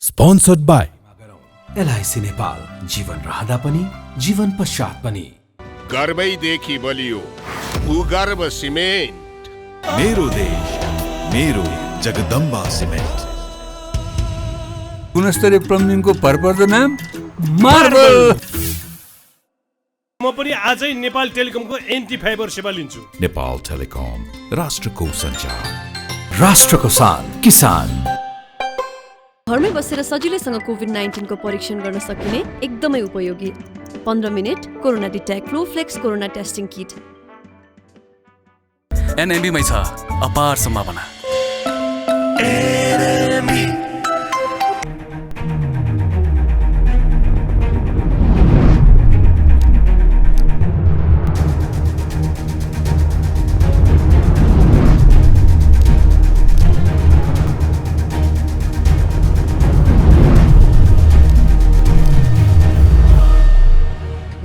Sponsored by LIC Nepal, जीवन रहँदा पनि जीवन पश्चात पनि। गर्वैदेखि बलियो भूगर्भ सिमेन्ट। मेरो देश मेरो जगदम्बा सिमेन्ट। गुणस्तरीय प्लम्बिङको भरपर्दो नाम मार्बल। म पनि आजै नेपाल टेलिकमको एन्टी फाइबर सेवा लिन्छु। नेपाल टेलिकम, राष्ट्रको सञ्चार, राष्ट्रको शान, किसान। घरमै बसेर सजिलैसँग कोभिड-19 को परीक्षण गर्न सकिने एकदमै उपयोगी 15 minute corona detect Flowflex corona testing kit. एनएमबीमै छ अपार सम्भावना।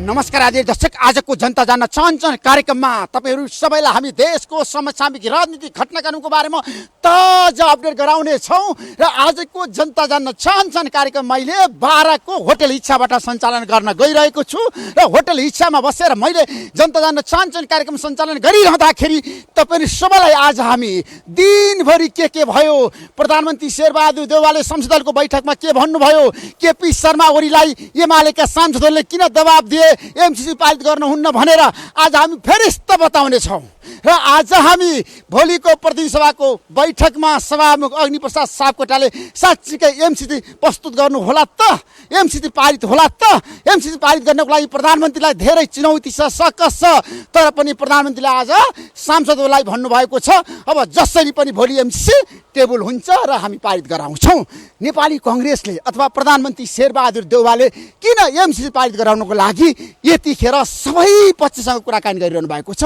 नमस्कार आदरणीय दर्शक, आजको जनता जान्न चाहन्छन् कार्यक्रममा तपाईहरू सबैलाई हामी देशको समसामयिक राजनीतिक घटनाक्रमको बारेमा ताजा अपडेट गराउने छौँ। र आजको जनता जान्न चाहन्छन् कार्यक्रम मैले बाराको होटल इच्छाबाट सञ्चालन गर्न गइरहेको छु। र होटल इच्छामा बसेर मैले जनता जान्न चाहन्छन् कार्यक्रम सञ्चालन गरिरहँदाखेरि तपाईहरू सबैलाई आज हामी दिनभरि के भयो, प्रधानमन्त्री शेरबहादुर देउवाले संसद दलको बैठकमा के भन्नुभयो, केपी शर्मा ओलीलाई एमालेका सांसदहरूले किन दबाब दिए, एमसीसी पारित गर्नुहुन्न भनेर आज हामी फेरिस्त बताउने छौँ। र आज हामी भोलिको प्रतिनिधि सभाको बैठकमा सभामुख अग्निप्रसाद सापकोटाले साँच्चीकै एमसीसी प्रस्तुत गर्नु होला त, एमसीसी पारित होला त। एमसीसी पारित गर्नको लागि प्रधानमन्त्रीलाई धेरै चुनौती छ, सकस छ। तर पनि प्रधानमन्त्रीले आज सांसदहरूलाई भन्नुभएको छ अब जसरी पनि भोलि एमसीसी टेबल हुन्छ र हामी पारित गराउँछौँ। नेपाली कङ्ग्रेसले अथवा प्रधानमन्त्री शेरबहादुर देउवाले किन एमसीसी पारित गराउनको लागि यतिखेर सबै पक्षसँग कुराकानी गरिरहनु भएको छ?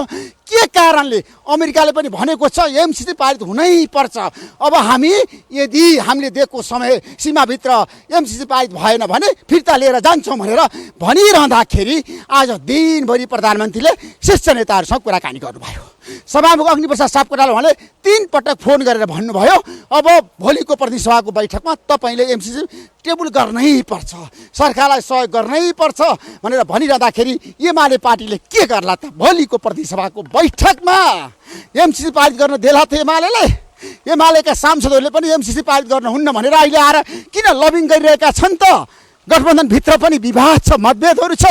के कारणले? अमेरिकाले पनि भनेको छ एमसीसी पारित हुनै पर्छ। अब यदि हामीले दिएको समय सीमाभित्र एमसीसी पारित भएन भने फिर्ता लिएर जान्छौँ भनेर भनिरहँदाखेरि आज दिनभरि प्रधानमन्त्रीले शीर्ष नेताहरूसँग कुराकानी गर्नुभयो। सभामुख अग्निप्रसाद सापकोटाले भने 3 पटक फोन गरेर भन्नुभयो अब भोलिको प्रतिनिधि सभाको बैठकमा तपाईँले एमसीसी टेबल गर्नै पर्छ, सरकारलाई सहयोग गर्नै पर्छ भनेर भनिरहँदाखेरि एमाले पार्टीले के गर्ला त? भोलिको प्रतिनिधि सभाको बैठकमा एमसीसी पारित गर्न देला त एमालेका सांसदहरूले पनि एमसीसी पारित गर्नुहुन्न भनेर अहिले आएर किन लबिङ गरिरहेका छन् त? गठबन्धनभित्र पनि विवाद छ, मतभेदहरू छ,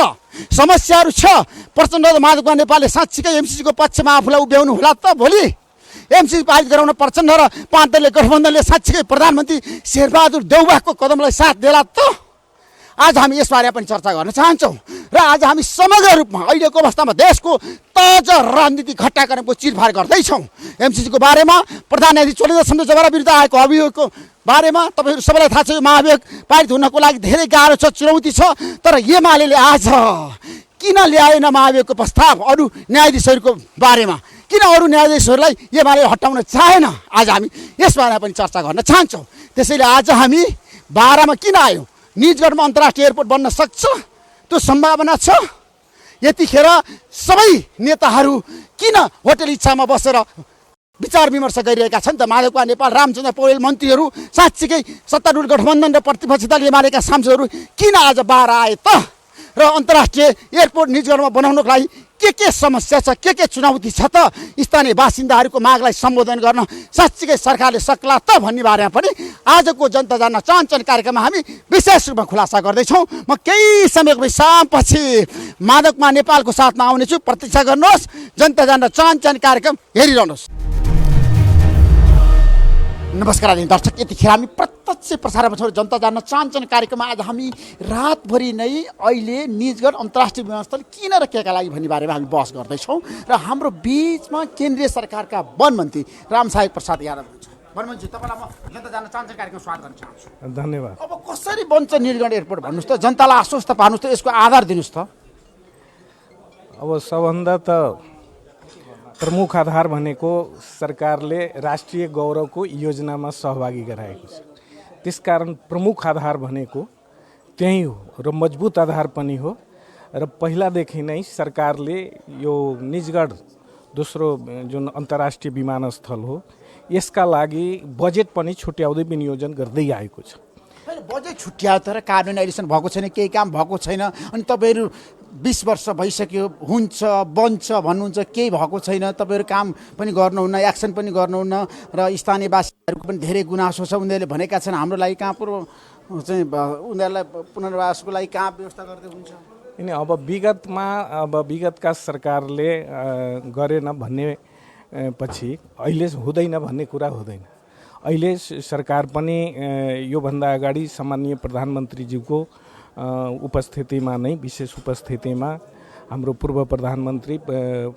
समस्याहरू छ। प्रचण्ड र माधवकुमार नेपालले साँच्चीकै एमसीसीको पक्षमा आफूलाई उभ्याउनु होला त? भोलि एमसीसी पारित गराउन प्रचण्ड र पार्टीले गठबन्धनले साँच्चीकै प्रधानमन्त्री शेरबहादुर देउवाको कदमलाई साथ देला त? आज हामी यसबारे पनि चर्चा गर्न चाहन्छौँ। र आज हामी समग्र रूपमा अहिलेको अवस्थामा देशको ताजा राजनीतिक घटनाक्रमको चिरफार गर्दैछौँ। एमसीसीको बारेमा, प्रधान न्यायाधीश चोलेन्द्र शमशेर जबरा विरुद्ध आएको अभियोगको बारेमा तपाईँहरू सबैलाई थाहा छ। यो महाभियोग पारित हुनको लागि धेरै गाह्रो छ, चुनौती छ। तर एमाले आज किन ल्याएन महाभियोगको प्रस्ताव? अरू न्यायाधीशहरूको बारेमा किन अरू न्यायाधीशहरूलाई एमाले हटाउन चाहेन? आज हामी यसबारे पनि चर्चा गर्न चाहन्छौँ। त्यसैले आज हामी बारामा किन आयौँ? निजगढमा अन्तर्राष्ट्रिय एयरपोर्ट बन्न सक्छ, त्यो सम्भावना छ। यतिखेर सबै नेताहरू किन होटल इच्छामा बसेर विचार विमर्श गरिरहेका छन् त? माधवकुमार नेपाल, रामचन्द्र पौडेल मन्त्रीहरू, साँच्चीकै सत्तारूढ गठबन्धन र प्रतिपक्ष दल एमालेका सांसदहरू किन आज बाह्र आए त? र अन्तर्राष्ट्रिय एयरपोर्ट निजगढमा बनाउनको लागि के समस्या छ, के चुनौती छ त? स्थानीय बासिन्दाहरूको मागलाई सम्बोधन गर्न साँच्चीकै सरकारले सक्ला त भन्ने बारेमा पनि आजको जनता जान्न चाहन्छन् कार्यक्रममा हामी विशेष रूपमा खुलासा गर्दैछौँ। म केही समयको विश्रामपछि माधवकुमार नेपालको साथमा आउनेछु। प्रतीक्षा गर्नुहोस्, जनता जान्न चाहन्छन् कार्यक्रम हेरिरहनुहोस्। नमस्कार आदरणीय दर्शक, यतिखेर हामी प्रत्यक्ष प्रसारणमा छौँ। जनता जान्न चाहन्छन् कार्यक्रममा आज हामी रातभरि नै अहिले निजगढ अन्तर्राष्ट्रिय विमानस्थल किन राखेका लागि भन्ने बारेमा हामी बहस गर्दैछौँ। र हाम्रो बिचमा केन्द्रीय सरकारका वन मन्त्री रामसाहेब प्रसाद यादव हुनुहुन्छ। वनमन्त्री, तपाईँलाई म जनता जान्न चाहन्छन् कार्यक्रम स्वागत गर्न चाहन्छु। धन्यवाद। अब कसरी बन्छ निजगढ एयरपोर्ट भन्नुहोस् त, जनतालाई आश्वस्त पार्नुहोस् त, यसको आधार दिनुहोस् त। अब सबभन्दा त प्रमुख आधार भनेको सरकारले राष्ट्रिय गौरवको योजनामा सहभागी गराएको छ। त्यसकारण प्रमुख आधार भनेको त्यही हो र मजबुत आधार पनि हो। र पहिलादेखि नै सरकारले यो निजगढ दोस्रो जुन अन्तर्राष्ट्रिय विमानस्थल हो यसका लागि बजेट पनि छुट्याउँदै विनियोजन गर्दै आएको छ। बजेट छुट्यायो तर कार्यान्वयन अहिलेसम्म भएको छैन, केही काम भएको छैन। अनि तपाईँहरू 20 वर्ष भइसक्यो, हुन्छ बन्छ भन्नुहुन्छ, केही भएको छैन। तपाईँहरू काम पनि गर्नुहुन्न, एक्सन पनि गर्नुहुन्न र स्थानीयवासीहरूको पनि धेरै गुनासो छ। उनीहरूले भनेका छन् हाम्रो लागि कहाँ चाहिँ उनीहरूलाई पुनर्वासको लागि कहाँ व्यवस्था गर्दै हुन्छ। अनि अब विगतका सरकारले गरेन भन्ने पछि अहिले हुँदैन भन्ने कुरा हुँदैन। अहिले सरकार पनि योभन्दा अगाडि सम्माननीय प्रधानमन्त्रीज्यूको उपस्थितिमा नै, विशेष उपस्थितिमा हाम्रो पूर्व प्रधानमन्त्री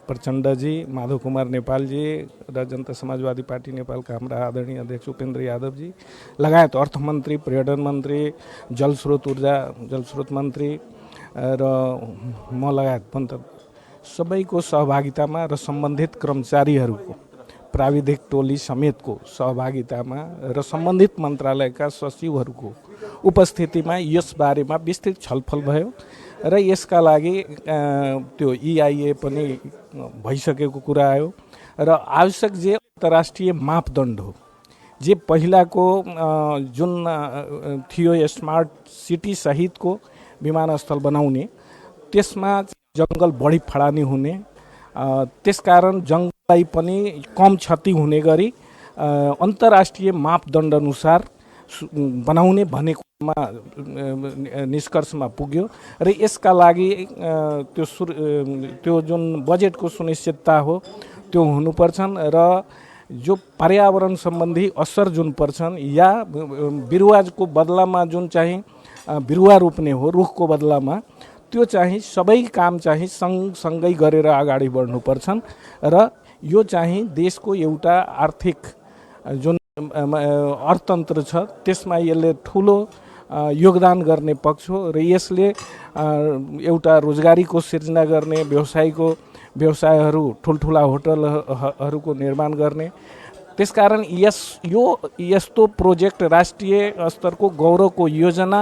प्रचण्डजी, माधव कुमार नेपालजी र जनता समाजवादी पार्टी नेपालका हाम्रा आदरणीय अध्यक्ष उपेन्द्र यादवजी लगायत अर्थमन्त्री, पर्यटन मन्त्री, जलस्रोत मन्त्री र म लगायत सबैको सहभागितामा र सम्बन्धित कर्मचारीहरूको प्राविधिक टोली समेतको सहभागितामा र सम्बन्धित मन्त्रालयका सचिवहरूको उपस्थितिमा यस बारेमा विस्तृत छलफल भयो र यसका लागि त्यो EIA पनि भइसकेको कुरा आयो र आवश्यक जे अन्तर्राष्ट्रिय मापदण्ड हो, जे पहिलाको जुन थियो स्मार्ट सिटी सहितको विमानस्थल बनाउने, त्यसमा जङ्गल बढी फडानी हुने, त्यसकारण जङ्गललाई पनि कम क्षति हुने गरी अन्तर्राष्ट्रिय मापदण्ड अनुसार बनाउने भनेकोमा निष्कर्षमा पुग्यो र यसका लागि त्यो जुन बजेटको सुनिश्चितता हो त्यो हुनुपर्छन् र जो पर्यावरण सम्बन्धी असर जुन पर्छन् या बिरुवाको बदलामा जुन चाहिँ बिरुवा रोप्ने हो रुखको बदलामा, त्यो चाहिँ सबै काम चाहिँ सँगसँगै गरेर अगाडि बढ्नुपर्छन् र यो चाहिँ देशको एउटा आर्थिक जुन अर्थतन्त्र छ त्यसमा यसले ठुलो योगदान गर्ने पक्ष हो र यसले एउटा रोजगारीको सिर्जना गर्ने, व्यवसायहरू ठुल्ठुला होटलहरूको निर्माण गर्ने। त्यसकारण यस्तो प्रोजेक्ट राष्ट्रिय स्तरको गौरवको योजना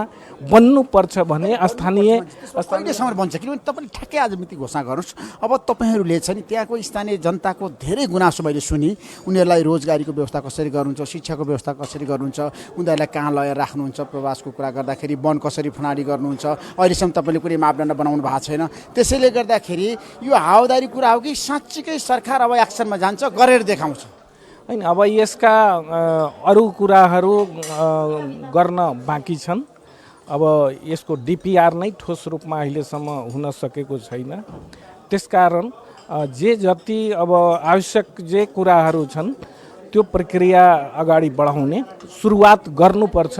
बन्नुपर्छ भने कहिलेसम्म बन्छ? किनभने तपाईँले ठ्याक्कै आज मिति घोषणा गर्नुहोस्। अब तपाईँहरूले चाहिँ त्यहाँको स्थानीय जनताको धेरै गुनासो मैले सुनि। उनीहरूलाई रोजगारीको व्यवस्था कसरी गर्नुहुन्छ, शिक्षाको व्यवस्था कसरी गर्नुहुन्छ, उनीहरूलाई कहाँ लगेर राख्नुहुन्छ, प्रवासको कुरा गर्दाखेरि वन कसरी फनाडी गर्नुहुन्छ, अहिलेसम्म तपाईँले कुनै मापदण्ड बनाउनु भएको छैन। त्यसैले गर्दाखेरि यो हावादारी कुरा हो कि साँच्चीकै सरकार अब एक्सनमा जान्छ, गरेर देखाउँछ? हैन, अब यसका अरू कुराहरू गर्न बाँकी छन्। अब यसको DPR नै ठोस रूपमा अहिलेसम्म हुन सकेको छैन। त्यसकारण जे जति अब आवश्यक जे कुराहरू छन् त्यो प्रक्रिया अगाडि बढाउने सुरुवात गर्नुपर्छ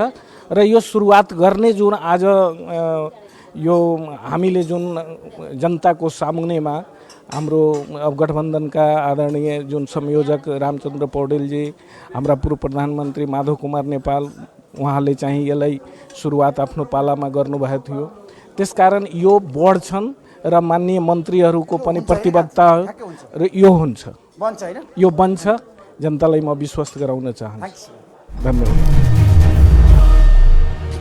र यो सुरुवात गर्ने जुन आज यो हामीले जुन जनताको सामुन्नेमा हाम्रो अब गठबन्धनका आदरणीय जुन संयोजक रामचन्द्र पौडेलजी, हाम्रा पूर्व प्रधानमन्त्री माधव कुमार नेपाल, उहाँले चाहिँ यसलाई सुरुवात आफ्नो पालामा गर्नुभएको थियो। त्यसकारण यो बढ्छन् र माननीय मन्त्रीहरूको पनि प्रतिबद्धता र यो हुन्छ, यो बन्छ। जनतालाई म विश्वास गराउन चाहन्छु। धन्यवाद।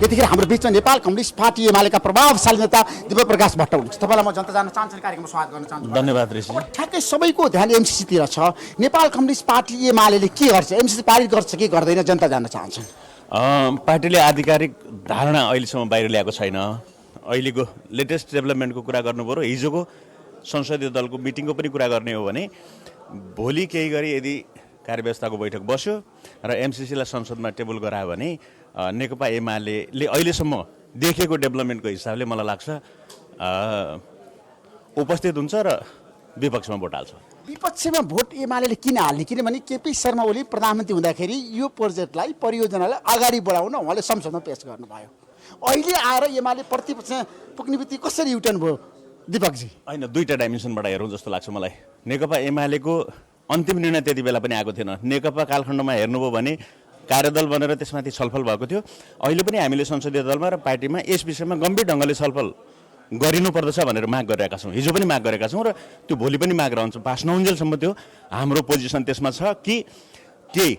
यतिखेर हाम्रो बिचमा नेपाल कम्युनिस्ट पार्टी एमालेका प्रभावशाली नेता दिव्य प्रकाश भट्ट हुनुहुन्छ। तपाईँलाई म जनता जान्न चाहन्छु, कार्यक्रममा स्वागत गर्न चाहन्छु। धन्यवाद ऋषि। ठ्याक्कै सबैको ध्यान MCCतिर छ। नेपाल कम्युनिस्ट पार्टी एमाले के गर्छ, MCC पारित गर्छ कि गर्दैन, जनता जान्न चाहन्छन्। पार्टीले आधिकारिक धारणा अहिलेसम्म बाहिर ल्याएको छैन। अहिलेको लेटेस्ट डेभलपमेन्टको कुरा गर्नु पर्यो, हिजोको संसदीय दलको मिटिङको पनि कुरा गर्ने हो भने भोलि केही गरी यदि कार्यव्यवस्थाको बैठक बस्यो र MCCलाई संसदमा टेबल गरायो भने नेकपा एमाले अहिलेसम्म देखेको डेभलपमेन्टको हिसाबले मलाई लाग्छ उपस्थित हुन्छ र विपक्षमा भोट हाल्छ। विपक्षमा भोट एमाले किन हाल्ने? किनभने KP शर्मा ओली प्रधानमन्त्री हुँदाखेरि यो प्रोजेक्टलाई, परियोजनालाई अगाडि बढाउन उहाँले संसदमा पेश गर्नुभयो। अहिले आएर एमाले प्रतिपक्ष पुग्ने बित्तिकै कसरी युटर्न भयो दीपकजी? होइन, दुईवटा डाइमेन्सनबाट हेरौँ जस्तो लाग्छ मलाई। नेकपा एमालेको अन्तिम निर्णय त्यति बेला पनि आएको थिएन। नेकपा कालखण्डमा हेर्नुभयो भने कार्यदल बनेर त्यसमाथि छलफल भएको थियो। अहिले पनि हामीले संसदीय दलमा र पार्टीमा यस विषयमा गम्भीर ढङ्गले छलफल गरिनुपर्दछ भनेर माग गरिरहेका छौँ। हिजो पनि माग गरेका छौँ र त्यो भोलि पनि माग रहन्छ। पास नहुन्जेलसम्म त्यो हाम्रो पोजिसन त्यसमा छ कि केही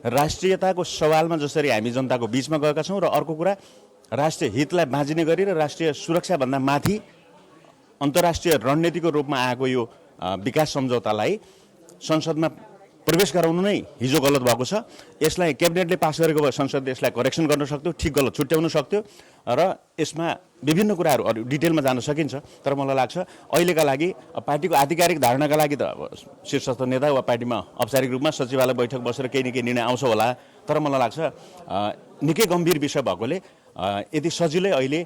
राष्ट्रियताको सवालमा जसरी हामी जनताको बिचमा गएका छौँ र अर्को कुरा राष्ट्रिय हितलाई बाँचिने गरी र राष्ट्रिय सुरक्षाभन्दा माथि अन्तर्राष्ट्रिय रणनीतिको रूपमा आएको यो विकास सम्झौतालाई संसदमा प्रवेश गराउनु नै हिजो गलत भएको छ। यसलाई क्याबिनेटले पास गरेको भए संसदले यसलाई करेक्सन गर्न सक्थ्यो, ठिक गलत छुट्याउन सक्थ्यो र यसमा विभिन्न कुराहरू अरू डिटेलमा जान सकिन्छ। तर मलाई लाग्छ अहिलेका लागि पार्टीको आधिकारिक धारणाका लागि त अब शीर्षस्थ नेता वा पार्टीमा औपचारिक रूपमा सचिवालय बैठक बसेर केही न केही निर्णय आउँछ होला। तर मलाई लाग्छ निकै गम्भीर विषय भएकोले यदि सजिलै अहिले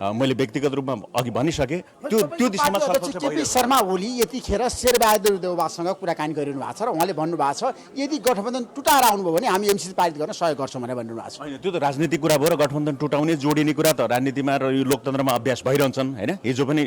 मैले व्यक्तिगत रूपमा अघि भनिसकेँ त्यो दिशामा केपी शर्मा ओली यतिखेर शेरबहादुर देउवासँग कुराकानी गरिरहनु भएको छ र उहाँले भन्नुभएको छ यदि गठबन्धन टुटाएर आउनुभयो भने हामी एमसिसी पारित गर्न सहयोग गर्छौँ भनेर भन्नुभएको छ। होइन, त्यो त राजनीतिक कुरा भयो र गठबन्धन टुटाउने जोडिने कुरा त राजनीतिमा र यो लोकतन्त्रमा अभ्यास भइरहन्छन् होइन। हिजो पनि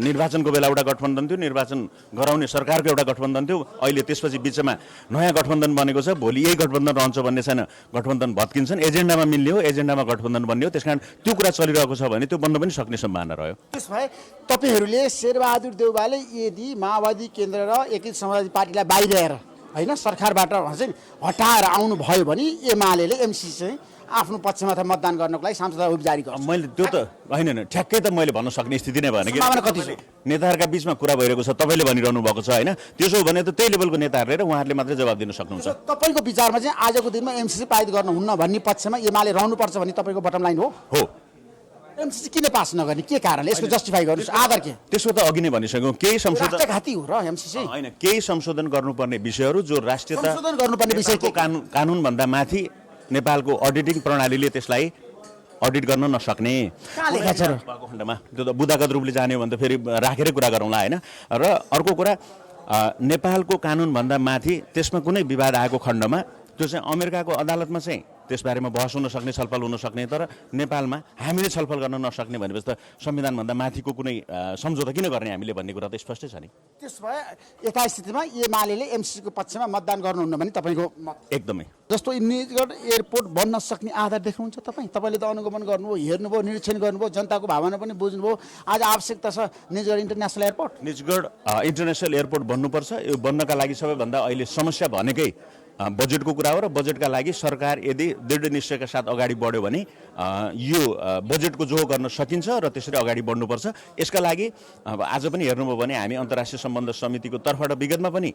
निर्वाचनको बेला एउटा गठबन्धन थियो, निर्वाचन गराउने सरकारको एउटा गठबन्धन थियो, अहिले त्यसपछि बिचमा नयाँ गठबन्धन बनेको छ। भोलि यही गठबन्धन रहन्छ भन्ने छैन, गठबन्धन भत्किन्छन्, एजेन्डामा मिल्ने हो, एजेन्डामा गठबन्धन बन्ने हो। त्यस कारण त्यो कुरा चलिरहेको छ भने त्यो बन्न पनि सक्ने सम्भावना रह्यो। त्यस भए तपाईँहरूले शेरबहादुर देउवाले यदि माओवादी केन्द्र र एकीकृत समाजवादी पार्टीलाई बाहिर होइन सरकारबाट चाहिँ हटाएर आउनुभयो भने एमाले एमसिसी चाहिँ आफ्नो पक्षमा मतदान गर्नको लागि सांसदलाई हुप जारी गर्छ। मैले त्यो त होइन ठ्याक्कै त मैले भन्न सक्ने स्थिति नै भएन कि कति छ नेताहरूका बिचमा कुरा भइरहेको छ, तपाईँले भनिरहनु भएको छ होइन। त्यसो भने त त्यही लेभलको नेताहरूले र उहाँहरूले मात्रै जवाब दिन सक्नुहुन्छ। तपाईँको विचारमा चाहिँ आजको दिनमा एमसिसी पारित गर्नुहुन्न भन्ने पक्षमा एमाले रहनुपर्छ भन्ने तपाईँको बटम लाइन हो? हो। एमसिसी किन पास नगर्ने, के कारणले? यसको जस्टिफाई गर्नुहोस्, आधार के? त्यसो त अघि नै भनिसक्यौँ, केही संशोधन घाती हो र एमसिसी होइन, केही संशोधन गर्नुपर्ने विषयहरू जो राष्ट्रियता संशोधन गर्नुपर्ने विषय के? कानुनभन्दा माथि नेपालको अडिटिङ प्रणालीले त्यसलाई अडिट गर्न नसक्ने भएको खण्डमा त्यो त बुदागत रूपले जाने भने त फेरि राखेरै कुरा गरौँला होइन। र अर्को कुरा नेपालको कानुनभन्दा माथि त्यसमा कुनै विवाद आएको खण्डमा त्यो चाहिँ अमेरिकाको अदालतमा चाहिँ त्यसबारेमा बहस हुन सक्ने, छलफल हुन सक्ने, तर नेपालमा हामीले छलफल गर्न नसक्ने भनेपछि त संविधानभन्दा माथिको कुनै सम्झौता किन गर्ने हामीले भन्ने कुरा त स्पष्टै छ नि। त्यस भए यथास्थितिमा एमाले एमसिसीको पक्षमा मतदान गर्नुहुन्न भने तपाईँको मत? एकदमै। जस्तो निजगढ एयरपोर्ट बन्न सक्ने आधार देख्नुहुन्छ तपाईँले त अनुगमन गर्नुभयो, हेर्नुभयो, निरीक्षण गर्नुभयो, जनताको भावना पनि बुझ्नुभयो। आज आवश्यकता छ Nijgadh international airport. Nijgadh international airport बन्नुपर्छ। यो बन्नका लागि सबैभन्दा अहिले समस्या भनेकै बजेटको कुरा हो र बजेटका लागि सरकार यदि दृढ निश्चयका साथ अगाडि बढ्यो भने यो बजेटको जोहो गर्न सकिन्छ र त्यसरी अगाडि बढ्नुपर्छ। यसका लागि अब आज पनि हेर्नुभयो भने हामी अन्तर्राष्ट्रिय सम्बन्ध समितिको तर्फबाट विगतमा पनि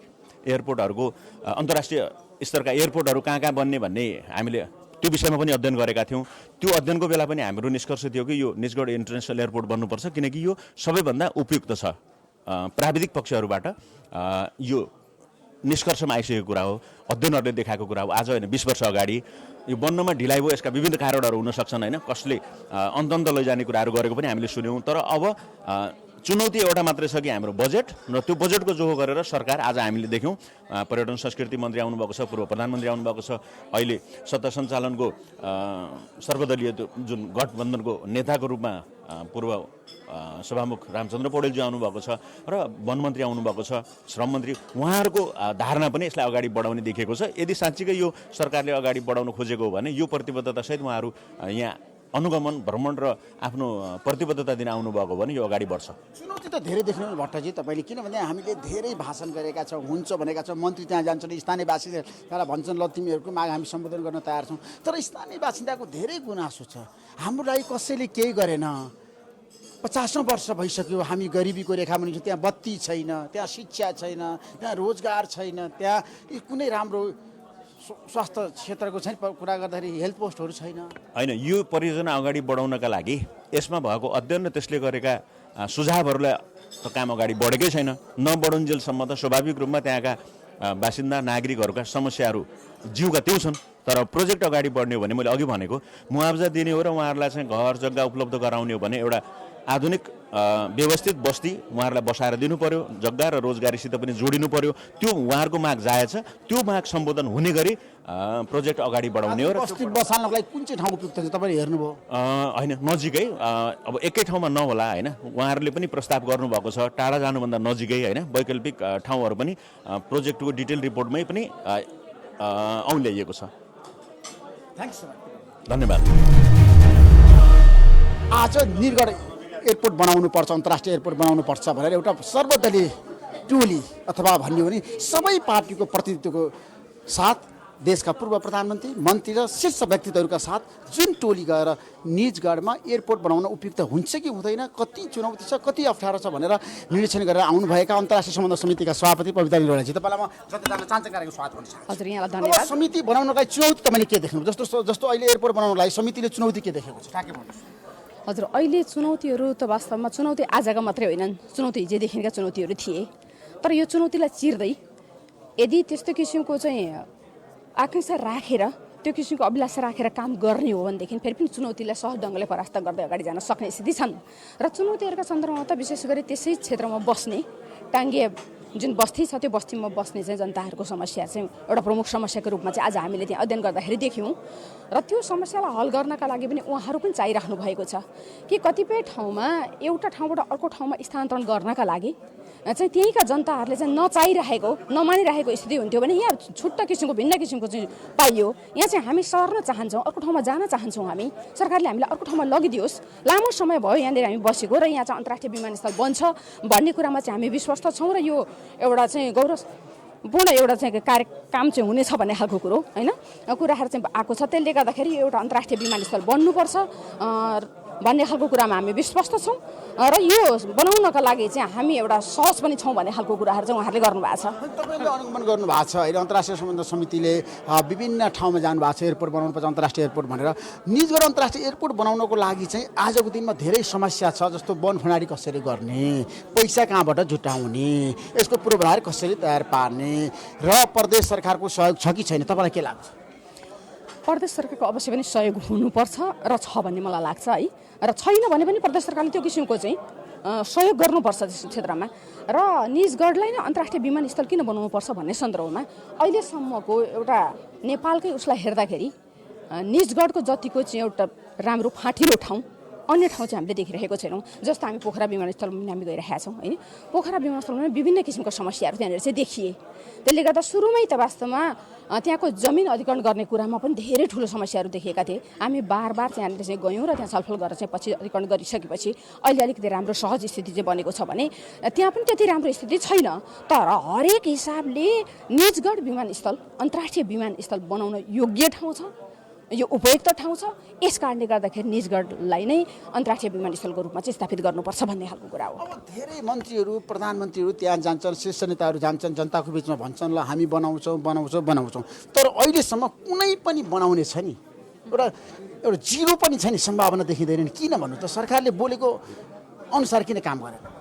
एयरपोर्टहरूको अन्तर्राष्ट्रिय स्तरका एयरपोर्टहरू कहाँ कहाँ बन्ने भन्ने हामीले त्यो विषयमा पनि अध्ययन गरेका थियौँ। त्यो अध्ययनको बेला पनि हाम्रो निष्कर्ष थियो कि यो निजगढ इन्टरनेसनल एयरपोर्ट बन्नुपर्छ, किनकि यो सबैभन्दा उपयुक्त छ। प्राविधिक पक्षहरूबाट यो निष्कर्षमा आइसकेको कुरा हो, अध्ययनहरूले देखाएको कुरा हो। आज होइन 20 वर्ष अगाडि यो बन्नमा ढिलाइ भयो, यसका विभिन्न कारणहरू हुन सक्छन् होइन। कसले अन्त लैजाने कुराहरू गरेको पनि हामीले सुन्यौँ। तर अब चुनौती एउटा मात्रै छ कि हाम्रो बजेट, र त्यो बजेटको जोहो गरेर सरकार आज हामीले देख्यौँ पर्यटन संस्कृति मन्त्री आउनुभएको छ, पूर्व प्रधानमन्त्री आउनुभएको छ, अहिले सत्ता सञ्चालनको सर्वदलीय जुन गठबन्धनको नेताको रूपमा पूर्व सभामुख रामचन्द्र पौडेलजी आउनुभएको छ र वनमन्त्री आउनुभएको छ, श्रम मन्त्री, उहाँहरूको धारणा पनि यसलाई अगाडि बढाउने देखिएको छ। यदि साँच्चीकै यो सरकारले अगाडि बढाउन खोजेको हो भने यो प्रतिबद्धतासहित उहाँहरू यहाँ अनुगमन भ्रमण र आफ्नो प्रतिबद्धता दिन आउनुभएको भने यो अगाडि बढ्छ। चुनौती त धेरै देख्नु भट्टजी तपाईँले, किनभने हामीले धेरै भाषण गरेका छौँ, हुन्छ भनेका छौँ, मन्त्री त्यहाँ जान्छन्, स्थानीय बासिन्दालाई भन्छन् ल तिमीहरूको माग हामी सम्बोधन गर्न तयार छौँ, तर स्थानीय बासिन्दाको धेरै गुनासो छ। हाम्रो लागि कसैले केही गरेन, 50औं वर्ष भइसक्यो हामी गरिबीको रेखामा हुन्छौँ, त्यहाँ बत्ती छैन, त्यहाँ शिक्षा छैन, त्यहाँ रोजगार छैन, त्यहाँ कुनै राम्रो स्वास्थ्य क्षेत्रको छैन, कुरा गर्दाखेरि हेल्थ पोस्टहरू छैन। होइन, यो परियोजना अगाडि बढाउनका लागि यसमा भएको अध्ययन र त्यसले गरेका सुझावहरूलाई त काम अगाडि बढेकै छैन। नबढुन्जेलसम्म त स्वाभाविक रूपमा त्यहाँका बासिन्दा नागरिकहरूका समस्याहरू जिउका त्यो छन्। तर प्रोजेक्ट अगाडि बढ्ने हो भने मैले अघि भनेको मुआवजा दिने हो र उहाँहरूलाई चाहिँ घर जग्गा उपलब्ध गराउने हो भने एउटा आधुनिक व्यवस्थित बस्ती उहाँहरूलाई बसाएर दिनु पर्यो, जग्गा र रोजगारीसित पनि जोडिनु पर्यो। त्यो उहाँहरूको माग जायज छ, त्यो माग सम्बोधन हुने गरी प्रोजेक्ट अगाडि बढाउने हो। र बस्ती बसाल्नको लागि कुन चाहिँ ठाउँ उपयुक्त छ तपाईँले हेर्नुभयो? होइन, नजिकै, अब एकै ठाउँमा नहोला होइन, उहाँहरूले पनि प्रस्ताव गर्नुभएको छ टाढा जानुभन्दा नजिकै होइन, वैकल्पिक ठाउँहरू पनि प्रोजेक्टको डिटेल रिपोर्टमै पनि औल्याइएको छ। धन्यवाद। आज निजगढ एयरपोर्ट बनाउनुपर्छ, अन्तर्राष्ट्रिय एयरपोर्ट बनाउनुपर्छ भनेर एउटा सर्वदलीय टोली अथवा भन्यो भने सबै पार्टीको प्रतिनिधित्वको साथ देशका पूर्व प्रधानमन्त्री मन्त्री र शीर्ष व्यक्तित्वहरूका साथ जुन टोली गएर निजगढमा एयरपोर्ट बनाउन उपयुक्त हुन्छ कि हुँदैन, कति चुनौती छ, कति अप्ठ्यारो छ भनेर निरीक्षण गरेर आउनुभएका अन्तर्राष्ट्रिय सम्बन्ध समितिका सभापति पविता निलोडाजी, तपाईँलाई म जनता जान्न चाहन्छु कार्यक्रम स्वागत गर्न चाहन्छु। हजुर, यहाँलाई धन्यवाद। समिति बनाउनलाई चुनौती तपाईँले के देख्नु? जस्तो अहिले एयरपोर्ट बनाउनलाई समितिले चुनौती के देखेको छ? ठ्याक्कै भन्नुहोस्। हजुर, अहिले चुनौतीहरू त वास्तवमा चुनौती आजका मात्रै होइनन्, चुनौती हिजोदेखिका चुनौतीहरू थिए। तर यो चुनौतीलाई चिर्दै यदि त्यस्तो किसिमको चाहिँ आकांक्षा राखेर, त्यो किसिमको अभिलाषा राखेर काम गर्ने हो भनेदेखि फेरि पनि चुनौतीलाई सहज ढङ्गले परास्त गर्दै अगाडि जान सक्ने स्थिति छन्। र चुनौतीहरूका सन्दर्भमा त विशेष गरी त्यसै क्षेत्रमा बस्ने टाङ्गे जुन बस्ती छ त्यो बस्तीमा बस्ने चाहिँ जनताहरूको समस्या चाहिँ एउटा प्रमुख समस्याको रूपमा चाहिँ आज हामीले त्यहाँ अध्ययन गर्दाखेरि देख्यौँ। र त्यो समस्यालाई हल गर्नका लागि पनि उहाँहरू पनि चाहिराख्नु भएको छ कि कतिपय ठाउँमा एउटा ठाउँबाट अर्को ठाउँमा स्थानान्तरण गर्नका लागि चाहिँ त्यहीँका जनताहरूले चाहिँ नचाहिरहेको, नमानिरहेको स्थिति हुन्थ्यो भने यहाँ छुट्टा किसिमको भिन्न किसिमको चाहिँ पाइयो। यहाँ चाहिँ हामी सर्न चाहन्छौँ, अर्को ठाउँमा जान चाहन्छौँ, हामी सरकारले हामीलाई अर्को ठाउँमा लगिदियोस्, लामो समय भयो यहाँनिर हामी बसेको र यहाँ चाहिँ अन्तर्राष्ट्रिय विमानस्थल बन्छ भन्ने कुरामा चाहिँ हामी विश्वस्त छौँ। र यो एउटा चाहिँ गौरवपूर्ण एउटा चाहिँ काम चाहिँ हुनेछ भन्ने खालको कुरो होइन कुराहरू चाहिँ आएको छ। त्यसले गर्दाखेरि एउटा अन्तर्राष्ट्रिय विमानस्थल बन्नुपर्छ भन्ने खालको कुरामा हामी विश्वस्त छौँ र यो बनाउनका लागि चाहिँ हामी एउटा सहज पनि छौँ भन्ने खालको कुराहरू चाहिँ उहाँहरूले गर्नुभएको छ। तपाईँले अनुगमन गर्नुभएको छ अहिले अन्तर्राष्ट्रिय सम्बन्ध समितिले विभिन्न ठाउँमा जानुभएको छ एयरपोर्ट बनाउनुपर्छ अन्तर्राष्ट्रिय एयरपोर्ट भनेर। निजगढ अन्तर्राष्ट्रिय एयरपोर्ट बनाउनको लागि चाहिँ आजको दिनमा धेरै समस्या छ, जस्तो वनखुँडारी कसरी गर्ने, पैसा कहाँबाट जुटाउने, यसको पूर्वाधार कसरी तयार पार्ने र प्रदेश सरकारको सहयोग छ कि छैन, तपाईँलाई के लाग्छ? प्रदेश सरकारको अवश्य पनि सहयोग हुनुपर्छ र छ भन्ने मलाई लाग्छ है। र छैन भने पनि प्रदेश सरकारले त्यो किसिमको चाहिँ सहयोग गर्नुपर्छ त्यस क्षेत्रमा। र निजगढलाई नै अन्तर्राष्ट्रिय विमानस्थल किन बनाउनुपर्छ भन्ने सन्दर्भमा अहिलेसम्मको एउटा नेपालकै उसलाई हेर्दाखेरि निजगढको जतिको चाहिँ एउटा राम्रो फाँटिलो ठाउँ अन्य ठाउँ चाहिँ हामीले देखिरहेको छैनौँ। जस्तो हामी पोखरा विमानस्थलमा हामी गइरहेका छौँ होइन, पोखरा विमानस्थलमा विभिन्न किसिमको समस्याहरू त्यहाँनिर चाहिँ देखिए। त्यसले गर्दा सुरुमै त वास्तवमा त्यहाँको जमिन अधिग्रहण गर्ने कुरामा पनि धेरै ठुलो समस्याहरू देखिएका थिए। हामी बार त्यहाँनिर चाहिँ गयौँ र त्यहाँ छलफल गरेर चाहिँ पछि अधिग्रहण गरिसकेपछि अहिले अलिकति राम्रो सहज स्थिति चाहिँ बनेको छ भने त्यहाँ पनि त्यति राम्रो स्थिति छैन। तर हरेक हिसाबले निजगढ विमानस्थल अन्तर्राष्ट्रिय विमानस्थल बनाउन योग्य ठाउँ छ, यो उपयुक्त ठाउँ छ। यस कारणले गर्दाखेरि निजगढलाई नै अन्तर्राष्ट्रिय विमानस्थलको रूपमा चाहिँ स्थापित गर्नुपर्छ भन्ने खालको कुरा हो। अब धेरै मन्त्रीहरू प्रधानमन्त्रीहरू त्यहाँ जान्छन्, शीर्ष नेताहरू जान्छन्, जनताको बिचमा भन्छन् ल हामी बनाउँछौँ, तर अहिलेसम्म कुनै पनि बनाउने छ नि, एउटा जिरो पनि छ नि, सम्भावना देखिँदैन। किन भन्नु त सरकारले बोलेको अनुसार किन काम गरेन?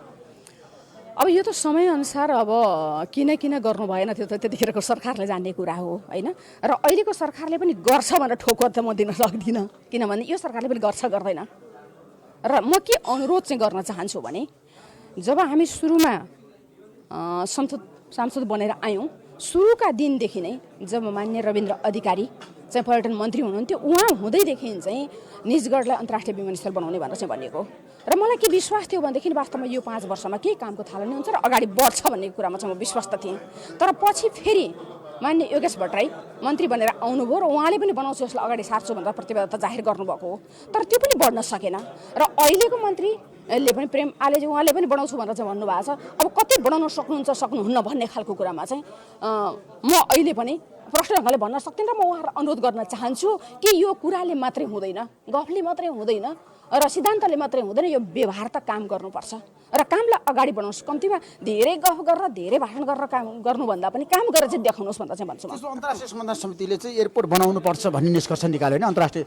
अब यो त समयअनुसार अब किन गर्नु भएन त्यो त त्यतिखेरको सरकारले जान्ने कुरा हो होइन। र अहिलेको सरकारले पनि गर्छ भनेर ठोक्कर त म दिन सक्दिनँ, किनभने यो सरकारले पनि गर्छ गर्दैन। र म के अनुरोध चाहिँ गर्न चाहन्छु भने जब हामी सुरुमा सांसद बनेर आयौँ, सुरुका दिनदेखि नै जब मान्य रविन्द्र अधिकारी चाहिँ पर्यटन मन्त्री हुनुहुन्थ्यो, उहाँ हुँदैदेखि चाहिँ निजगढलाई अन्तर्राष्ट्रिय विमानस्थल बनाउने भनेर चाहिँ भनिएको। र मलाई के विश्वास थियो भनेदेखि वास्तवमा यो 5 वर्षमा केही कामको थालनी हुन्छ र अगाडि बढ्छ भन्ने कुरामा चाहिँ म विश्वस्त थिएँ। तर पछि फेरि मान्य योगेश भट्टराई मन्त्री बनेर आउनुभयो र उहाँले पनि बनाउँछु यसलाई अगाडि सार्छु भनेर प्रतिबद्धता जाहेर गर्नुभएको हो, तर त्यो पनि बढ्न सकेन। र अहिलेको मन्त्रीले पनि प्रेम आले उहाँले पनि बनाउँछु भनेर चाहिँ भन्नुभएको छ। अब कति बढाउन सक्नुहुन्छ सक्नुहुन्न भन्ने खालको कुरामा चाहिँ म अहिले पनि प्रश्न ढङ्गले भन्न सक्दिनँ र म उहाँहरूलाई अनुरोध गर्न चाहन्छु कि यो कुराले मात्रै हुँदैन, गफले मात्रै हुँदैन र सिद्धान्तले मात्रै हुँदैन, यो व्यवहार त काम गर्नुपर्छ र कामलाई अगाडि बढाउनुहोस्। कम्तीमा धेरै गफ गरेर धेरै भाषण गरेर काम गर्नुभन्दा पनि काम गरेर चाहिँ देखाउनुहोस् भनेर चाहिँ भन्छु। अन्तर्राष्ट्रिय सम्बन्ध समितिले चाहिँ एयरपोर्ट बनाउनुपर्छ भन्ने निष्कर्ष निकाल्यो भने अन्तर्राष्ट्रिय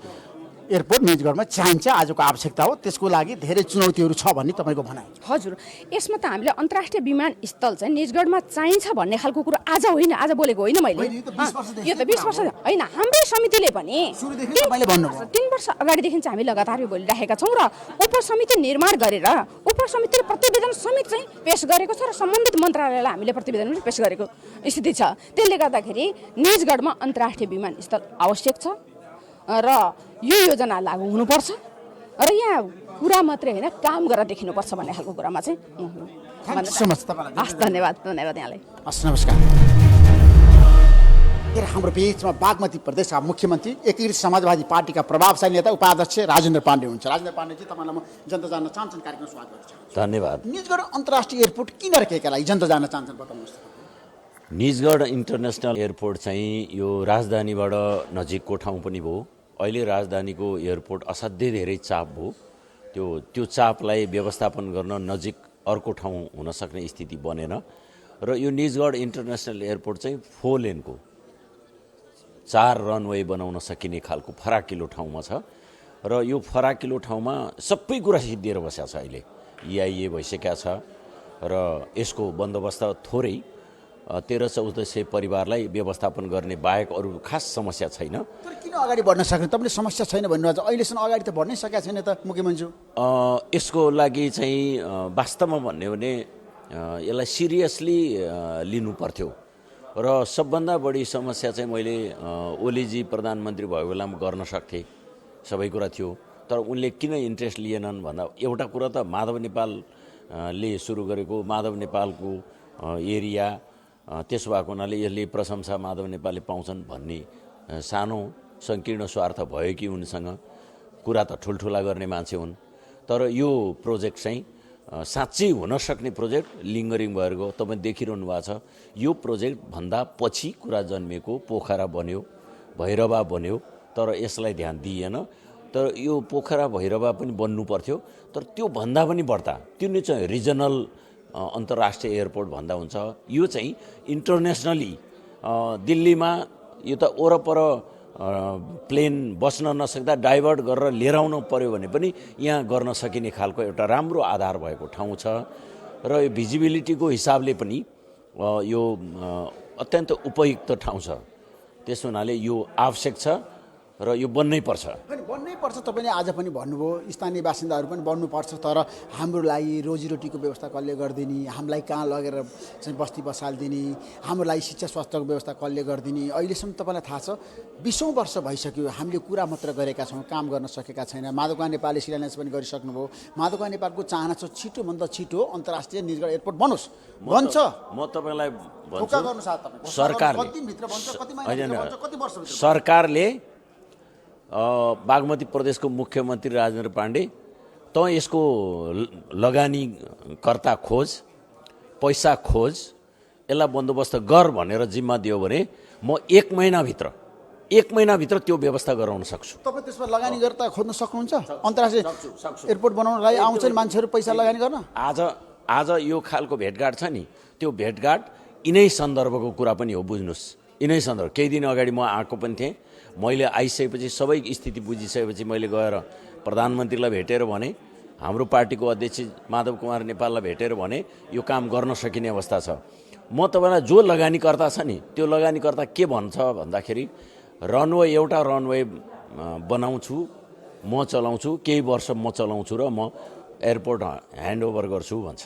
एयरपोर्ट निजगढमा चाहिन्छ, आजको आवश्यकता हो, त्यसको लागि धेरै चुनौतीहरू छ भन्ने तपाईँको भनाइ? हजुर, यसमा त हामीले अन्तर्राष्ट्रिय विमानस्थल चाहिँ निजगढमा चाहिन्छ भन्ने खालको कुरो आज होइन, आज बोलेको होइन मैले, यो त 20 वर्ष होइन। हाम्रै समितिले पनि 3 वर्ष अगाडिदेखि चाहिँ हामी लगातार यो बोलिरहेका छौँ र उपसमिति निर्माण गरेर उपसमितिले प्रतिवेदन समेत चाहिँ पेश गरेको छ र सम्बन्धित मन्त्रालयलाई हामीले प्रतिवेदन पनि पेश गरेको स्थिति छ। त्यसले गर्दाखेरि निजगढमा अन्तर्राष्ट्रिय विमानस्थल आवश्यक छ र यो योजना लागू हुनुपर्छ र यहाँ कुरा मात्रै होइन काम गरेर देखिनुपर्छ भन्ने खालको कुरामा चाहिँ धन्यवाद यहाँलाई। हस्, नमस्कार। हाम्रो बिचमा बागमती प्रदेशका मुख्यमन्त्री एकीकृत समाजवादी पार्टीका प्रभावशाली नेता उपाध्यक्ष राजेन्द्र पाण्डे हुन्छ। राजेन्द्र पाण्डेजी, तपाईँलाई म जनता जान्न चाहन्छन् कार्यक्रम स्वागत गर्न चाहन्छु। धन्यवाद। निजगढ अन्तर्राष्ट्रिय एयरपोर्ट किन राखेका लागि जनता जान्न चाहन्छन् बताउनुहोस्। निजगढ इन्टरनेसनल एयरपोर्ट चाहिँ यो राजधानीबाट नजिकको ठाउँ पनि भयो। अहिले राजधानीको एयरपोर्ट असाध्यै धेरै चाप भयो। त्यो चापलाई व्यवस्थापन गर्न नजिक अर्को ठाउँ हुन सक्ने स्थिति बनेन र यो निजगढ इन्टरनेसनल एयरपोर्ट चाहिँ 4 लेनको 4 रनवे बनाउन सकिने खालको फराकिलो ठाउँमा छ र यो फराकिलो ठाउँमा सबै कुरा सिद्धिएर बसेको छ। अहिले EIA भइसकेका छ र यसको बन्दोबस्त थोरै 1300-1400 परिवारलाई व्यवस्थापन गर्ने बाहेक अरू खास समस्या छैन। तर किन अगाडि बढ्न सक्ने? तपाईँले समस्या छैन भन्नुभएको छ, अहिलेसम्म अगाडि त बढ्नै सकेका छैन त मुख्यमन्त्री। यसको लागि चाहिँ वास्तवमा भन्यो भने यसलाई सिरियसली लिनु पर्थ्यो र सबभन्दा बढी समस्या चाहिँ मैले ओलीजी प्रधानमन्त्री भएको बेलामा गर्न सक्थेँ, सबै कुरा थियो। तर उनले किन इन्ट्रेस्ट लिएनन् भन्दा एउटा कुरा त माधव नेपालले सुरु गरेको माधव नेपालको एरिया त्यसो भएको हुनाले यसले प्रशंसा माधव नेपालले पाउँछन् भन्ने सानो सङ्कीर्ण स्वार्थ भयो कि उनसँग। कुरा त ठुल्ठुला गर्ने मान्छे हुन्, तर यो प्रोजेक्ट चाहिँ साँच्चै हुन सक्ने प्रोजेक्ट लिङ्गरिङ भएर गयो। तपाईँ देखिरहनु भएको छ यो प्रोजेक्ट भन्दा पछि कुरा जन्मेको पोखरा बन्यो, भैरवा बन्यो, तर यसलाई ध्यान दिइएन। तर यो पोखरा भैरवा पनि बन्नु पर्थ्यो, तर त्यो भन्दा पनि बढ्ता त्यो नै चाहिँ रिजनल अन्तर्राष्ट्रिय एयरपोर्ट भन्दा हुन्छ। यो चाहिँ इन्टरनेसनली दिल्लीमा यो त वरपर प्लेन बस्न नसक्दा डाइभर्ट गरेर लिएर आउनु पर्यो भने पनि यहाँ गर्न सकिने खालको एउटा राम्रो आधार भएको ठाउँ छ र यो भिजिबिलिटीको हिसाबले पनि यो अत्यन्त उपयुक्त ठाउँ छ। त्यस हुनाले यो आवश्यक छ र यो बन्नै पर्छ। बन्नै पर्छ। तपाईँले आज पनि भन्नुभयो स्थानीय बासिन्दाहरू पनि बन्नुपर्छ, तर हाम्रो लागि रोजीरोटीको व्यवस्था कसले गरिदिने, हामीलाई कहाँ लगेर चाहिँ बस्ती बसालिदिने, हाम्रो लागि शिक्षा स्वास्थ्यको व्यवस्था कसले गरिदिने। अहिलेसम्म तपाईँलाई थाहा छ 20औं वर्ष भइसक्यो हामीले कुरा मात्र गरेका छौँ, काम गर्न सकेका छैन। माधवका नेपालले शिलान्यास पनि गरिसक्नुभयो। माधवका नेपालको चाहना छ छिटोभन्दा छिटो अन्तर्राष्ट्रिय निजगढ एयरपोर्ट बनोस्, बन्छ। म तपाईँलाई भन्छु सरकारले बागमती प्रदेशको मुख्यमन्त्री राजेन्द्र पाण्डे त यसको लगानीकर्ता खोज, पैसा खोज, यसलाई बन्दोबस्त गर भनेर जिम्मा दियो भने म 1 महिनाभित्र त्यो व्यवस्था गराउन सक्छु। तपाईँ त्यसमा लगानीकर्ता खोज्न सक्नुहुन्छ? अन्तर्राष्ट्रिय एयरपोर्ट बनाउनलाई आउँछन् मान्छेहरू पैसा लगानी गर्न। आज यो खालको भेटघाट छ नि, त्यो भेटघाट यिनै सन्दर्भको कुरा पनि हो, बुझ्नुहोस्। यिनै सन्दर्भ केही दिन अगाडि म आएको पनि थिएँ। मैले आइसकेपछि सबै स्थिति बुझिसकेपछि मैले गएर प्रधानमन्त्रीलाई भेटेर भने, हाम्रो पार्टीको अध्यक्ष माधव कुमार नेपाललाई भेटेर भने यो काम गर्न सकिने अवस्था छ। म तपाईँलाई जो लगानीकर्ता छ नि त्यो लगानीकर्ता के भन्छ भन्दाखेरि एउटा रनवे बनाउँछु, म चलाउँछु, केही वर्ष म चलाउँछु र म एयरपोर्ट ह्यान्डओभर गर्छु भन्छ।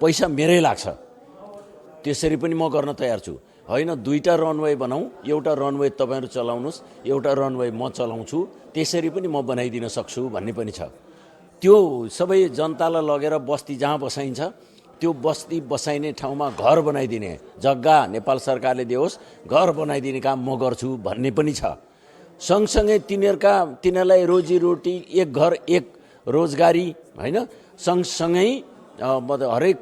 पैसा मेरै लाग्छ, त्यसरी पनि म गर्न तयार छु। होइन 2टा रनवे बनाऊ, एउटा रनवे तपाईँहरू चलाउनुहोस्, एउटा रनवे म चलाउँछु, त्यसरी पनि म बनाइदिन सक्छु भन्ने पनि छ। त्यो सबै जनतालाई लगेर बस्ती जहाँ बसाइन्छ त्यो बस्ती बसाइने ठाउँमा घर बनाइदिने जग्गा नेपाल सरकारले दियोस्, घर बनाइदिने काम म गर्छु भन्ने पनि छ। सँगसँगै तिनीहरूलाई रोजीरोटी, एक घर एक रोजगारी, होइन, सँगसँगै हरेक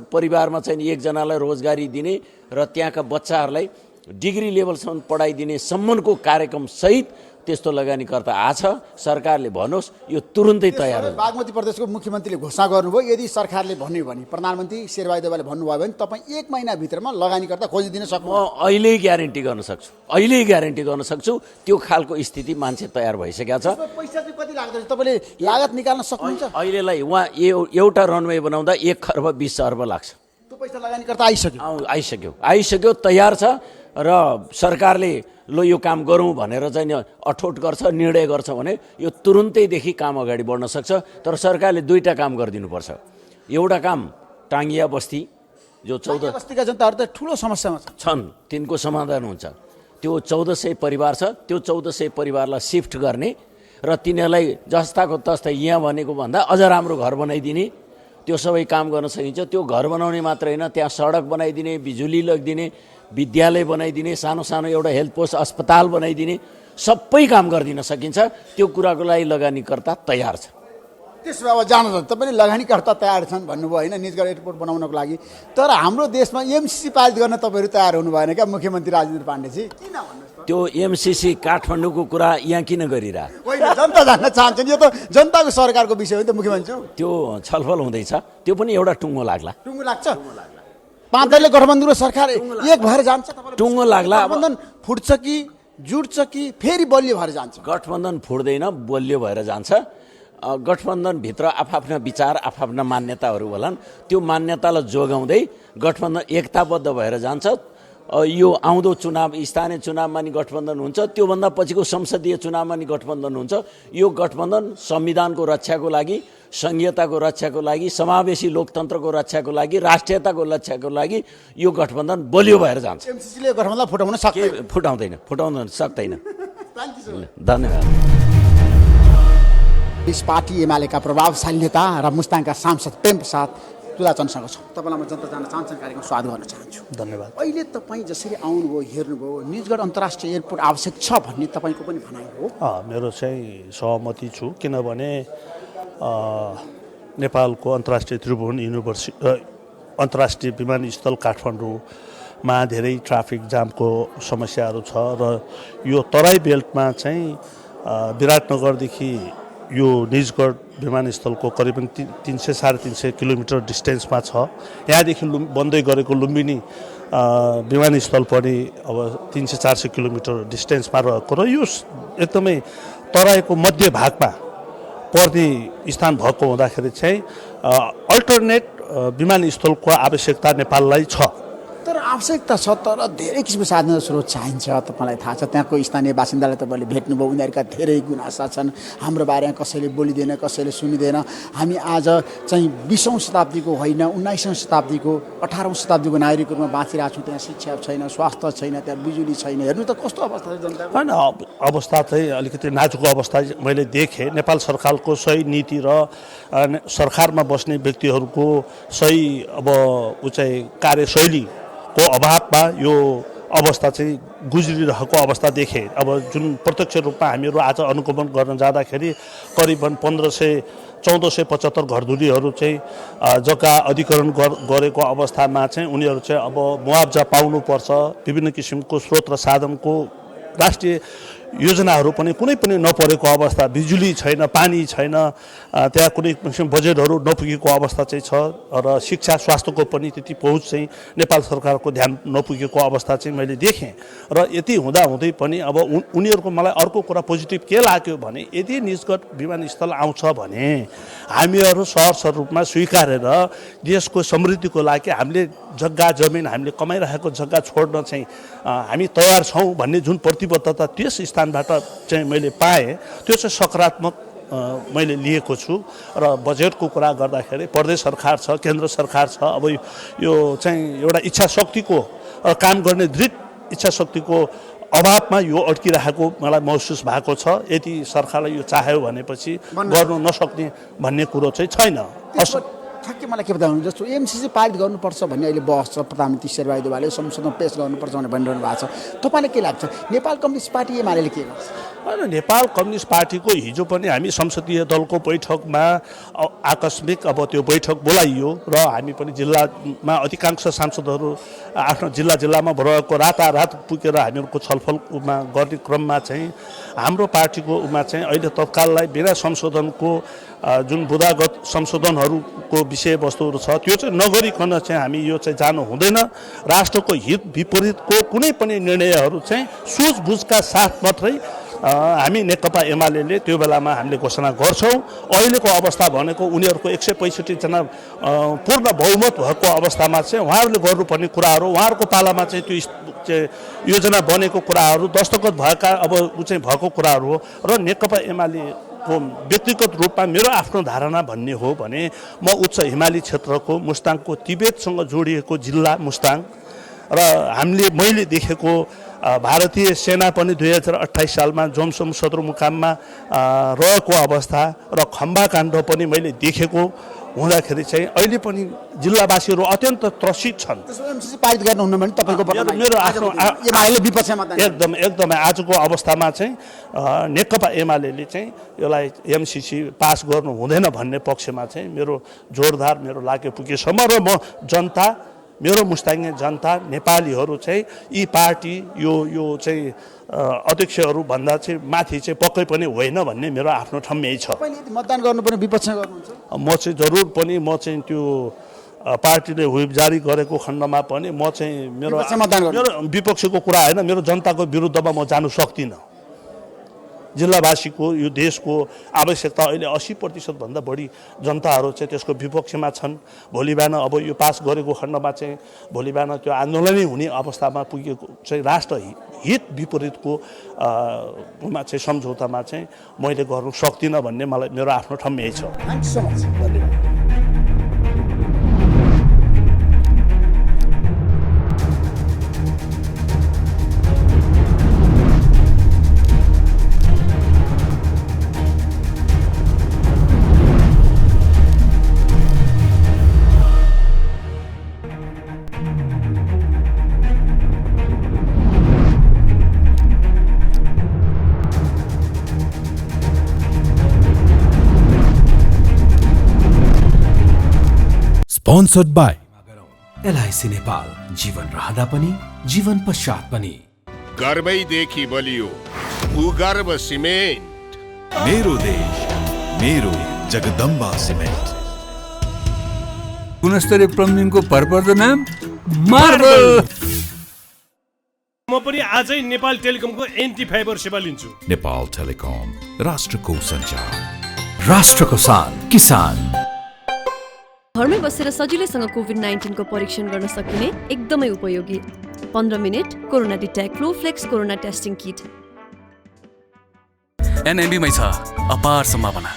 परिवारमा चाहिँ एकजनालाई रोजगारी दिने र त्यहाँका बच्चाहरूलाई डिग्री लेभलसम्म पढाइदिने सम्मको कार्यक्रम सहित त्यस्तो लगानीकर्ता आछ। सरकारले भन्नुहोस्, यो तुरुन्तै तयार हो। बागमती प्रदेशको मुख्यमन्त्रीले घोषणा गर्नुभयो, यदि सरकारले भन्यो भने, प्रधानमन्त्री शेरबहादुर देउवाले भन्नुभयो भने तपाईँ 1 महिनाभित्रमा लगानीकर्ता खोजिदिन सक्नु। म अहिले ग्यारेन्टी गर्न सक्छु, त्यो खालको स्थिति मान्छे तयार भइसकेको छ। पैसा चाहिँ कति लाग्दछ? तपाईँले लागत निकाल्न सक्नुहुन्छ? अहिलेलाई उहाँ एउटा रनवे बनाउँदा 1 खर्ब 20 अर्ब लाग्छ। त्यो पैसा लगानीकर्ता आइसक्यो, तयार छ र सरकारले लो यो काम गरौँ भनेर चाहिँ अठोट गर्छ, निर्णय गर्छ भने यो तुरुन्तैदेखि काम अगाडि बढ्न सक्छ। तर सरकारले 2टा काम गरिदिनुपर्छ। एउटा काम टाङ्गिया बस्ती, जो 14 बस्तीका जनताहरू त ठुलो समस्यामा छन्, तिनको समाधान हुन्छ। त्यो 1400 परिवार छ, त्यो 1400 परिवारलाई सिफ्ट गर्ने र तिनीहरूलाई जस्ताको तस्तै यहाँ भनेको भन्दा अझ राम्रो घर बनाइदिने, त्यो सबै काम गर्न सकिन्छ। त्यो घर बनाउने मात्र होइन, त्यहाँ सडक बनाइदिने, बिजुली लगिदिने, विद्यालय बनाइदिने, सानो सानो एउटा हेल्थ पोस्ट अस्पताल बनाइदिने, सबै काम गरिदिन सकिन्छ। त्यो कुराको लागि लगानीकर्ता तयार छ। त्यसो भए अब जानुहोस् तपाईँले लगानीकर्ता तयार छन् भन्नुभयो होइन निजगढ एयरपोर्ट बनाउनको लागि तर हाम्रो देशमा एमसिसी पारित गर्न तपाईँहरू तयार हुनु भएन क्या मुख्यमन्त्री राजेन्द्र पाण्डेजी किन भन्नुहोस् त्यो एमसिसी काठमाडौँको कुरा यहाँ किन गरिरह होइन जनता जान्न चाहन्छन् यो त जनताको सरकारको विषय हो नि त मुख्यमन्त्री त्यो छलफल हुँदैछ त्यो पनि एउटा टुङ्गो लाग्ला टुङ्गो लाग्छ 5 दलले गठबन्धन र सरकार एक भएर जान्छ टुङ्गो लाग्ला गठबन्धन फुट्छ कि जुट्छ कि फेरि बलियो भएर जान्छ गठबन्धन फुट्दैन बलियो भएर जान्छ गठबन्धनभित्र आफ्ना विचार आफ्ना मान्यताहरू होलान् त्यो मान्यतालाई जोगाउँदै गठबन्धन एकताबद्ध भएर जान्छ यो आउँदो चुनाव स्थानीय चुनावमा नि गठबन्धन हुन्छ त्योभन्दा पछिको संसदीय चुनावमा नि गठबन्धन हुन्छ यो गठबन्धन संविधानको रक्षाको लागि संघीयताको रक्षाको लागि समावेशी लोकतन्त्रको रक्षाको लागि राष्ट्रियताको रक्षाको लागि यो गठबन्धन बलियो भएर जान्छ एमसिसीले गठबन्धन फुटाउन सक्दैन फुटाउन सक्दैन धन्यवाद यस पार्टी एमालेका प्रभावशाली नेता र मुस्ताङका सांसद प्रेम प्रसाद तुलाचनसँग छौँ तपाईँलाई म जनता जान चाहन्छन् कार्यक्रम स्वागत गर्न चाहन्छु धन्यवाद अहिले तपाईँ जसरी आउनुभयो हेर्नुभयो निजगढ अन्तर्राष्ट्रिय एयरपोर्ट आवश्यक छ भन्ने तपाईँको पनि भनाइ हो मेरो चाहिँ सहमति छु किनभने नेपालको अन्तर्राष्ट्रिय त्रिभुवन अन्तर्राष्ट्रिय विमानस्थल काठमाडौँमा धेरै ट्राफिक जामको समस्याहरू छ र यो तराई बेल्टमा चाहिँ विराटनगरदेखि यो निजगढ विमानस्थलको करिबन 300-350 किलोमिटर डिस्टेन्समा छ यहाँदेखि बन्दै गरेको लुम्बिनी विमानस्थल पनि अब 300-400 किलोमिटर डिस्टेन्समा रहेको र यो एकदमै तराईको मध्य भागमा पर्ने स्थान भएको हुँदाखेरि चाहिँ अल्टरनेट विमानस्थलको आवश्यकता नेपाललाई छ तर आवश्यकता छ तर धेरै किसिमको साधन स्रोत चाहिन्छ तपाईँलाई थाहा छ त्यहाँको स्थानीय बासिन्दालाई तपाईँले भेट्नुभयो उनीहरूका धेरै गुनासा छन् हाम्रो बारेमा कसैले बोलिँदैन कसैले सुनिँदैन हामी आज चाहिँ 20औं शताब्दीको होइन 19औं शताब्दीको 18औं शताब्दीको नागरिकको रूपमा बाँचिरहेको छौँ त्यहाँ शिक्षा छैन स्वास्थ्य छैन त्यहाँ बिजुली छैन हेर्नु त कस्तो अवस्था छ जनताको होइन अवस्था चाहिँ अलिकति नाजुक अवस्था मैले देखेँ नेपाल सरकारको सही नीति र सरकारमा बस्ने व्यक्तिहरूको सही अब चाहिँ कार्यशैली को अभावमा यो अवस्था चाहिँ गुज्रिरहेको अवस्था देखेँ अब जुन प्रत्यक्ष रूपमा हामीहरू आज अनुगमन गर्न जाँदाखेरि करिबन 1475 घरधुरीहरू चाहिँ जग्गा अधिग्रहण गरेको अवस्थामा चाहिँ उनीहरू चाहिँ अब मुआवजा पाउनुपर्छ विभिन्न किसिमको स्रोत र साधनको राष्ट्रिय योजनाहरू पनि कुनै पनि नपरेको अवस्था बिजुली छैन पानी छैन त्यहाँ कुनै किसिम बजेटहरू नपुगेको अवस्था चाहिँ छ र शिक्षा स्वास्थ्यको पनि त्यति पहुँच चाहिँ नेपाल सरकारको ध्यान नपुगेको अवस्था चाहिँ मैले देखेँ र यति हुँदाहुँदै पनि अब उनीहरूको मलाई अर्को कुरा पोजिटिभ के लाग्यो भने यदि निजगढ विमानस्थल आउँछ भने हामीहरू सहर रूपमा स्वीकारेर देशको समृद्धिको लागि हामीले जग्गा जमिन हामीले कमाइरहेको जग्गा छोड्न चाहिँ हामी तयार छौँ भन्ने जुन प्रतिबद्धता त्यस स्थानबाट चाहिँ मैले पाएँ त्यो चाहिँ सकारात्मक मैले लिएको छु र बजेटको कुरा गर्दाखेरि प्रदेश सरकार छ केन्द्र सरकार छ अब यो चाहिँ एउटा इच्छा शक्तिको काम गर्ने दृढ इच्छा शक्तिको अभावमा यो अड्किरहेको मलाई महसुस भएको छ यदि सरकारले यो चाह्यो भनेपछि गर्नु नसक्ने भन्ने कुरो चाहिँ छैन ठ्याक्कै मलाई के बताउनु जस्तो एमसिसी पारित गर्नुपर्छ भन्ने अहिले बहस छ प्रधानमन्त्री शेरबहादुर देउवाले संसदमा पेश गर्नुपर्छ भनेर भनिरहनु भएको छ तपाईँलाई के लाग्छ नेपाल कम्युनिस्ट पार्टी एमाले के गर्छ होइन नेपाल कम्युनिस्ट पार्टीको हिजो पनि हामी संसदीय दलको बैठकमा आकस्मिक अब त्यो बैठक बोलाइयो र हामी पनि जिल्लामा अधिकांश सांसदहरू आफ्नो जिल्लामा रहेको रातारात पुगेर हामीहरूको छलफलमा गर्ने क्रममा चाहिँ हाम्रो पार्टीको चाहिँ अहिले तत्काललाई बिना संशोधनको जुन बुदागत संशोधनहरूको विषयवस्तुहरू छ त्यो चाहिँ नगरिकन चाहिँ हामी यो चाहिँ जानु हुँदैन राष्ट्रको हित विपरीतको कुनै पनि निर्णयहरू चाहिँ सुझबुझका साथ मात्रै हामी नेकपा एमाले त्यो बेलामा हामीले घोषणा गर्छौँ अहिलेको अवस्था भनेको उनीहरूको 165 जना पूर्ण बहुमत भएको अवस्थामा चाहिँ उहाँहरूले गर्नुपर्ने कुराहरू उहाँहरूको पालामा चाहिँ त्यो योजना बनेको कुराहरू दस्तखत भएका अब चाहिँ भएको कुराहरू हो र नेकपा एमाले व्यक्तिगत रूपमा मेरो आफ्नो धारणा भन्ने हो भने म उच्च हिमाली क्षेत्रको मुस्ताङको तिब्बतसँग जोडिएको जिल्ला मुस्ताङ र मैले देखेको भारतीय सेना पनि 2028 सालमा जोमसोम सदरमुकाममा रहेको अवस्था र खम्बा काण्ड पनि मैले देखेको हुँदाखेरि चाहिँ अहिले पनि जिल्लावासीहरू अत्यन्त त्रसित छन्। एमसीसी पारित गर्नुहुन्न भने तपाईँको मेरो आफ्नो एमाले विपक्षमा एकदमै आजको अवस्थामा चाहिँ नेकपा एमाले चाहिँ यसलाई एमसीसी पास गर्नु हुँदैन भन्ने पक्षमा चाहिँ मेरो जोरदार मेरो लागे पुगेसम्म र म जनता मेरो मुस्ताङ्गे जनता नेपालीहरू चाहिँ यी पार्टी यो चाहिँ अध्यक्षहरू भन्दा चाहिँ माथि चाहिँ पक्कै पनि होइन भन्ने मेरो आफ्नो ठम्मै छ। मतदान गर्नुपर्ने विपक्षमा गर्नुहुन्छ? म चाहिँ जरुर पनि म चाहिँ त्यो पार्टीले व्हिप जारी गरेको खण्डमा पनि म चाहिँ मेरो विपक्षको कुरा होइन, मेरो जनताको विरुद्धमा म जानु सक्दिनँ। जिल्लावासीको यो देशको आवश्यकता अहिले 80% भन्दा बढी जनताहरू चाहिँ त्यसको विपक्षमा छन्। भोलि बिहान अब यो पास गरेको खण्डमा चाहिँ भोलि बिहान त्यो आन्दोलनै हुने अवस्थामा पुगेको चाहिँ राष्ट्र हित विपरीतको चाहिँ सम्झौतामा चाहिँ मैले गर्नु सक्दिनँ भन्ने मलाई मेरो आफ्नो ठम्मै छ। थ्याङ्क सो मच, धन्यवाद। Sponsored by एलआईसी नेपाल, जीवन रहँदा पनि जीवन पश्चात पनि। गर्वैदेखि बलियो भूगर्भ सिमेन्ट। मेरो देश मेरो जगदम्बा सिमेन्ट। गुणस्तरीय प्लम्बिङको भरपर्दो नाम मार्बल। म पनि आजै नेपाल टेलिकमको एन्टी फाइबर सेवा लिन्छु। नेपाल टेलिकम, राष्ट्रको सञ्चार, राष्ट्रको शान, किसान। घरमै बसेर सजिलैसँग कोभिड-19 को परीक्षण गर्न सकिने एकदमै उपयोगी 15 minute corona detect Flowflex corona testing kit. एनएमबीमै छ अपार सम्भावना।